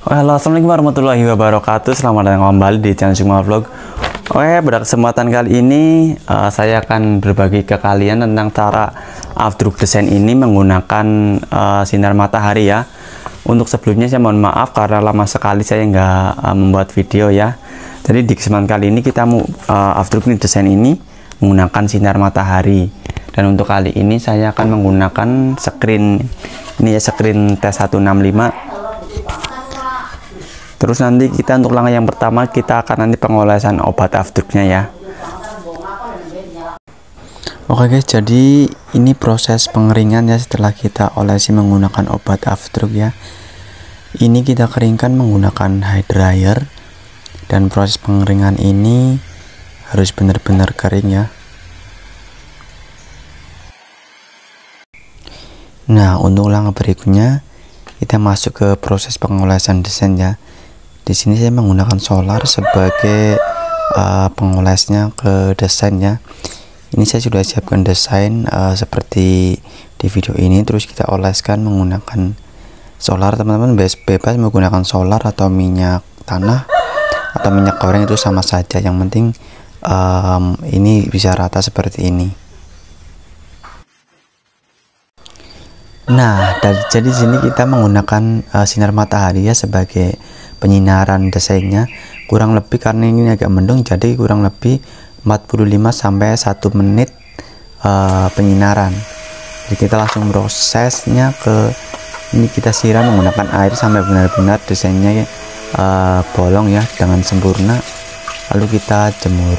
Halo, assalamualaikum warahmatullahi wabarakatuh. Selamat datang kembali di channel Sukma Vlog. Pada kesempatan kali ini saya akan berbagi ke kalian tentang cara afdruk desain ini menggunakan sinar matahari ya. Untuk sebelumnya saya mohon maaf karena lama sekali saya nggak membuat video ya. Jadi di kesempatan kali ini kita mau afdruk desain ini menggunakan sinar matahari. Dan untuk kali ini saya akan menggunakan screen ini ya, screen T165. Terus nanti kita untuk langkah yang pertama kita akan nanti pengolesan obat afdruknya ya. Oke guys, jadi ini proses pengeringan ya setelah kita olesi menggunakan obat afdruk ya. Ini kita keringkan menggunakan hair dryer dan proses pengeringan ini harus benar-benar kering ya. Nah, untuk langkah berikutnya kita masuk ke proses pengolesan desain ya. Di sini saya menggunakan solar sebagai pengolesnya ke desain ya. Ini saya sudah siapkan desain seperti di video ini, terus kita oleskan menggunakan solar. Teman-teman bebas menggunakan solar atau minyak tanah atau minyak goreng, itu sama saja, yang penting ini bisa rata seperti ini. Nah, jadi di sini kita menggunakan sinar matahari ya sebagai penyinaran desainnya, kurang lebih karena ini agak mendung, jadi kurang lebih 45 sampai 1 menit penyinaran. Jadi kita langsung prosesnya ke ini, kita siram menggunakan air sampai benar-benar desainnya bolong ya dengan sempurna, lalu kita jemur.